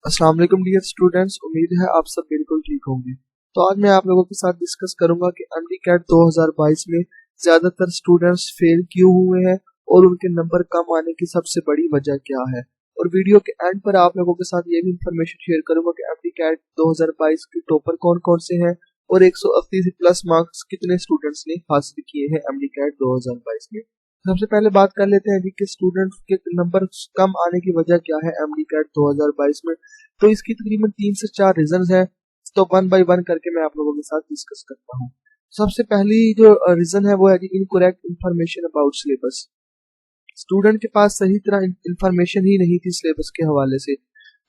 अस्सलाम वालेकुम dear students, उम्मीद है आप सब बिल्कुल ठीक होंगे। तो आज मैं आप लोगों के साथ डिस्कस करूंगा कि एमडी कैट 2022 में ज़्यादातर स्टूडेंट्स फेल क्यों हुए हैं और उनके नंबर कम आने की सबसे बड़ी वजह क्या है। और वीडियो के एंड पर आप लोगों के साथ ये भी इंफॉर्मेशन शेयर करूंगा कि एमडी कैट 2022 के टॉपर कौन कौन से हैं और 180 प्लस मार्क्स कितने स्टूडेंट्स ने हासिल किए हैं एमडी कैट 2022 में। सबसे पहले बात कर लेते हैं कि स्टूडेंट्स के नंबर कम आने की वजह क्या है एमडी कैट 2022 में। तो इसकी तकरीबन 3 से 4 रीजन है। तो वन बाय वन करके मैं आप लोगों के साथ डिस्कस करता हूँ। सबसे पहली जो रीजन है वो है incorrect information about syllabus. Student के पास सही तरह इंफॉर्मेशन ही नहीं थी सिलेबस के हवाले से।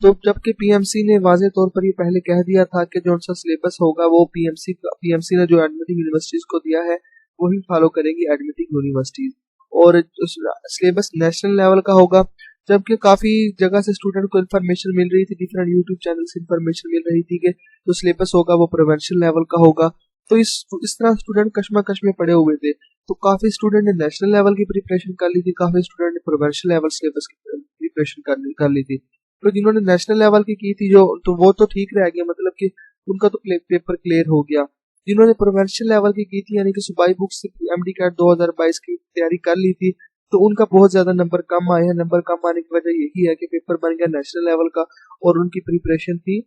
तो जबकि पीएमसी ने वाजे तौर पर ये पहले कह दिया था कि जो सा सिलेबस होगा वो पीएमसी ने जो एडमिटिंग यूनिवर्सिटीज को दिया है वही फॉलो करेगी एडमिटिंग यूनिवर्सिटीज, और सिलेबस नेशनल लेवल का होगा। जबकि काफी जगह से स्टूडेंट को इन्फॉर्मेशन मिल रही थी, डिफरेंट यूट्यूब चैनल से इन्फॉर्मेशन मिल रही थी कि जो सिलेबस होगा वो प्रोविंशियल लेवल का होगा। तो इस तरह स्टूडेंट कश्मकश में पड़े हुए थे। तो काफी स्टूडेंट ने नेशनल लेवल की प्रिपरेशन कर ली थी, काफी स्टूडेंट ने प्रोविंशियल लेवल सिलेबस की प्रिपरेशन कर ली थी। तो जिन्होंने नेशनल लेवल की थी जो, तो वो तो ठीक रह गया, मतलब कि उनका तो पेपर क्लियर हो गया। जिन्होंने प्रोविंशियल लेवल की थी यानी कि सूबाई बुक से एमडी कैट 2022 की तैयारी कर ली थी, तो उनका बहुत ज्यादा नंबर कम आए हैं। नंबर कम आने की वजह यही है कि पेपर बन गया नेशनल लेवल का और उनकी प्रिपरेशन थी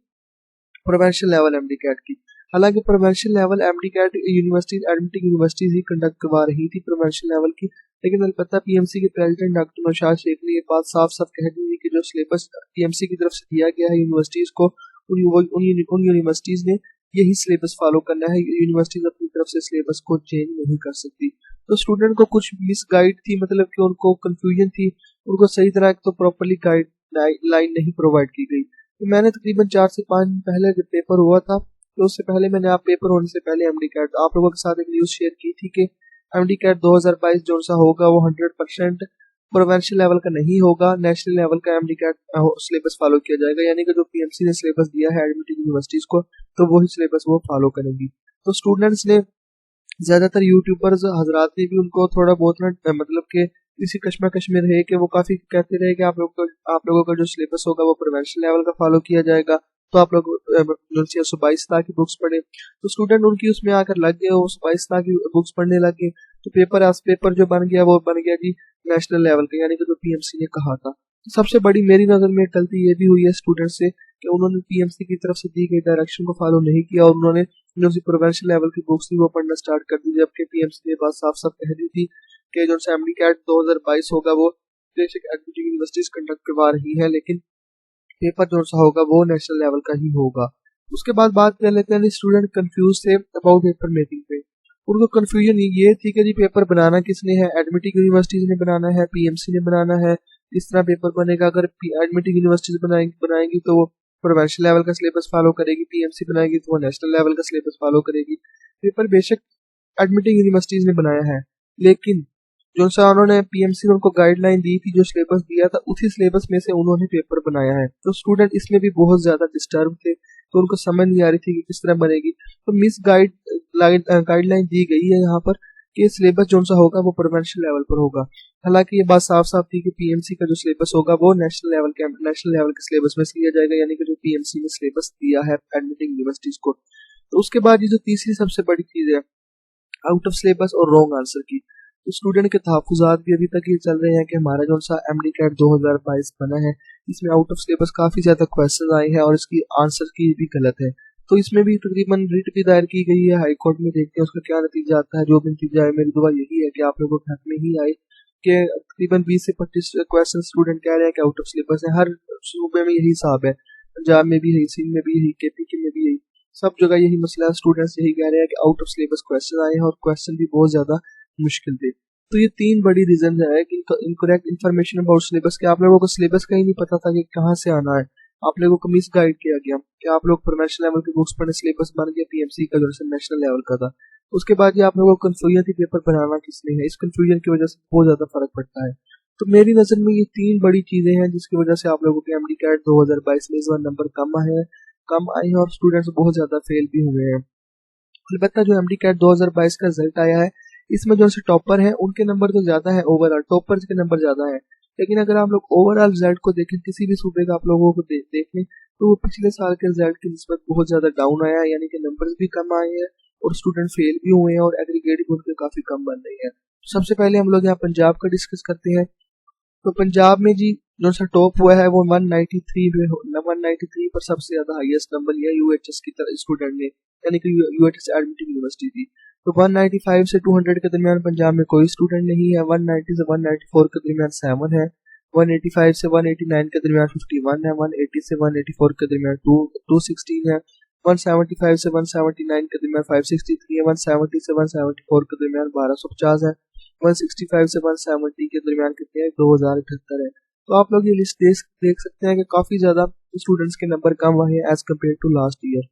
प्रोविंशियल लेवल एमडी कैट की। हालांकि provincial level MDCAT universities admitting universities ही कंडक्ट करवा रही थी प्रोविंशियल लेवल की, लेकिन अलबत्ता पीएमसी के प्रेसिडेंट डॉक्टर नौशाद शेख ने ये बात साफ साफ कह दी है कि जो सिलेबस पीएमसी की तरफ से दिया गया है यूनिवर्सिटीज को, उन यूनिवर्सिटीज ने यही सिलेबस फॉलो करना है। यूनिवर्सिटीज अपनी तरफ से सिलेबस को चेंज नहीं कर सकती। तो स्टूडेंट को कुछ मिस गाइड थी, मतलब कि उनको कंफ्यूजन थी, उनको सही तरह तो प्रॉपरली गाइड लाइन नहीं प्रोवाइड की गई। तो मैंने तकरीबन 4 से 5 दिन पहले जब पेपर हुआ था, तो उससे पहले मैंने आप पेपर होने से पहले एमडी कैट आप लोगों के साथ एक न्यूज शेयर की थी कि एमडी कैट 2022 जो सा होगा वो 100% प्रोविंशियल लेवल का नहीं होगा, नेशनल लेवल का एमडी कैट सिलेबस फॉलो किया जाएगा। यानी कि जो पीएमसी ने सिलेबस दिया है एडमिटिंग यूनिवर्सिटीज को, तो वही सिलेबस वो फॉलो करेंगी। तो स्टूडेंट्स ने, ज्यादातर यूट्यूबर्स हजरात ने भी उनको थोड़ा बहुत ना, मतलब कि इसी कश्मकश में रहे कि वो काफी कहते रहे कि आप लोगों का जो सिलेबस होगा वो प्रोविंशियल लेवल का फॉलो किया जाएगा, तो आप लोग सुबाइस्ता की बुक्स पढ़े। तो स्टूडेंट उनकी उसमें आकर लग गए, वो सुबाइस्ता की बुक्स पढ़ने लग गए। तो पेपर जो बन गया वो बन गया जी नेशनल लेवल का, यानी कि जो पीएमसी ने कहा था। सबसे बड़ी मेरी नजर में गलती ये भी हुई है स्टूडेंट से कि उन्होंने पीएमसी की तरफ से दी गई डायरेक्शन को फॉलो नहीं किया और उन्होंने जो प्रोविंशियल लेवल की बुक्स थी वो पढ़ना स्टार्ट कर दी, जबकि पीएमसी ने बात साफ साफ कह दी थी कि जो एमडी कैट 2022 होगा वो बेसिक एडमिटिंग यूनिवर्सिटीज कंडक्ट करवा रही है, लेकिन पेपर जो सा होगा वो नेशनल लेवल का ही होगा। उसके बाद बात कर लेते हैं स्टूडेंट कंफ्यूज थे अबाउट पेपर मेकिंग पे। उनको कंफ्यूजन ये थी कि जी पेपर बनाना किसने है, एडमिटिंग यूनिवर्सिटीज ने बनाना है, पीएमसी ने बनाना है। इस तरह पेपर बनेगा, अगर एडमिटिंग यूनिवर्सिटीज बनाएंगी तो वो प्रोविंशियल लेवल का सिलेबस फॉलो करेगी, पीएमसी बनाएगी तो वो नेशनल लेवल का सिलेबस फॉलो करेगी। पेपर बेशक एडमिटिंग यूनिवर्सिटीज ने बनाया है, लेकिन जो सा उन्होंने पीएमसी ने उनको गाइडलाइन दी थी, जो सिलेबस दिया था उसी सिलेबस में से उन्होंने पेपर बनाया है। तो स्टूडेंट इसमें भी बहुत ज्यादा डिस्टर्ब थे, तो उनको समझ नहीं आ रही थी कि किस तरह बनेगी। तो मिस गाइडलाइन दी गई है यहाँ पर कि सिलेबस जो सा होगा वो प्रोविंशियल लेवल पर होगा। हालांकि ये बात साफ साफ थी कि पीएमसी का जो सिलेबस होगा वो नेशनल लेवल के सिलेबस में से लिया जाएगा, यानी कि जो पीएमसी ने सिलेबस दिया है एडमिटिंग यूनिवर्सिटीज को। तो उसके बाद ये जो तीसरी सबसे बड़ी चीज है आउट ऑफ सिलेबस और रॉन्ग आंसर की। तो स्टूडेंट के तहफुजात भी अभी तक ये चल रहे हैं कि हमारा जो सा एमडी कैट 2022 बना है इसमें आउट ऑफ सिलेबस काफी ज्यादा क्वेश्चन आए हैं और इसकी आंसर की भी गलत है। तो इसमें भी तकरीबन रिट भी दायर की गई है हाई कोर्ट में, देखते हैं उसका क्या नतीजा आता है। जो भी नतीजा आए मेरी दुआ यही है कि आप लोगों के हक में ही आए कि तकरीबन 20 से 25 क्वेश्चन स्टूडेंट कह रहे हैं कि आउट ऑफ सिलेबस है। हर सूबे में यही हिसाब है, पंजाब में भी यही, सिंध में भी यही, केपी में भी यही, सब जगह यही मसला है। स्टूडेंट्स यही कह रहे हैं कि आउट ऑफ सिलेबस क्वेश्चन आए हैं और क्वेश्चन भी बहुत ज्यादा मुश्किल थे। तो ये 3 बड़ी रीजन है कि इनकरेक्ट इन्फॉर्मेशन अबाउट सिलेबस, कि आप लोगों को सिलेबस का ही नहीं पता था कि कहाँ से आना है। आप लोगों को मिस गाइड किया गया कि आप लोग प्रोफेशनल लेवल की बुक्स पढ़े, सिलेबस बन गया पीएमसी का जो नेशनल लेवल का था। उसके बाद ये आप लोगों को कंफ्यूजन थी पेपर बनाना किसने है, इस कंफ्यूजन की वजह से बहुत ज्यादा फर्क पड़ता है। तो मेरी नजर में ये 3 बड़ी चीजें हैं जिसकी वजह से आप लोगों के एमडी कैट 2022 में इस बार नंबर कम आए हैं और स्टूडेंट्स बहुत ज्यादा फेल भी हुए हैं। अलबत्ता जो एमडी कैट 2022 का रिजल्ट आया है इसमें जो टॉपर है उनके नंबर तो ज्यादा है, ओवरऑल टॉपर्स के नंबर ज्यादा है, लेकिन अगर आप लोग ओवरऑल रिजल्ट को देखें, किसी भी सूबे का आप लोगों को देखें, तो वो पिछले साल के रिजल्ट की निस्बत बहुत ज़्यादा डाउन आया है, यानी कि नंबर्स भी कम आए हैं और स्टूडेंट फेल भी हुए हैं और एग्रीगेट भी उनके काफ़ी कम बन रही है। सबसे पहले हम लोग यहाँ पंजाब का डिस्कस करते हैं। तो पंजाब में जी जो सा टॉप हुआ है वो 193 में 193 पर सबसे ज्यादा हाईएस्ट नंबर लिया यूएचएस की स्टूडेंट ने, यानी कि यूएचएस एडमिटेड यूनिवर्सिटी थी। तो 195 से 200 के दरमियान पंजाब में कोई स्टूडेंट नहीं है। 190 से 194 के दरमियान 7 है। 185 से 189 के दरमियान 51 है। 180 से 184 के दरमियान 216 है। 175 से 179 के दरमियान 563 है। 170 से 174 के दरमियान 1250 है। 165 से 170 के दरमियान कितने हैं, 2078 है। तो आप लोग ये लिस्ट देख सकते हैं कि काफी ज्यादा स्टूडेंट्स के नंबर कम हुए हैं as compared to last year.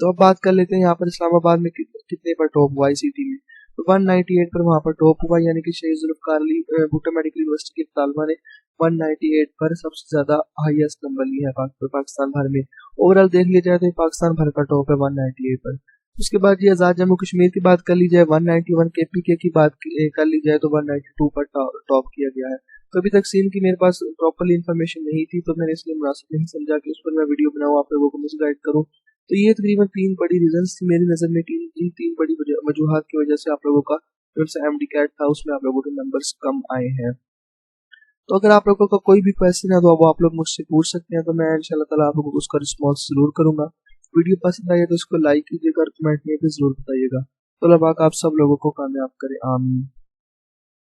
तो अब बात कर लेते हैं यहाँ पर इस्लामाबाद में कितने पर टॉप हुआ ICT में। तो 198 पर वहाँ पर टॉप हुआ, यानी कि शहीद जुल्फ़िकार अली भुट्टो मेडिकल यूनिवर्सिटी के तालबा ने 198 पर सबसे ज्यादा हाईएस्ट नंबर लिया है पाकिस्तान भर में। ओवरऑल देख लिया जाए तो पाकिस्तान भर का टॉप है 198 पर। उसके बाद ये आज़ाद जम्मू कश्मीर की बात कर ली जाए, 191 KPK की बात कर ली जाए तो 192 पर टॉप किया गया है। तो अभी तक सीन की मेरे पास प्रॉपरली इन्फॉर्मेशन नहीं थी, तो मैंने इसलिए मुनासिब नहीं समझा कि उस पर मैं वीडियो बनाऊँ, आप लोगों को मिसगाइड करूँ। तो ये तकरीबन 3 बड़ी रीजंस थी मेरी नज़र में, तीन बड़ी वजूहात की वजह से आप लोगों का जो सा MD-CAT था उसमें आप लोगों के नंबर्स कम आए हैं। तो अगर आप लोगों का कोई भी क्वेश्चन है तो अब आप लोग मुझसे पूछ सकते हैं, तो मैं इंशाल्लाह ताला आप लोगों को उसका रिस्पॉन्स जरूर करूंगा। वीडियो पसंद आई है तो इसको लाइक कीजिएगा और कमेंट में भी जरूर बताइएगा। तो अल्लाह पाक आप सब लोगों को कामयाब करे, आमीन।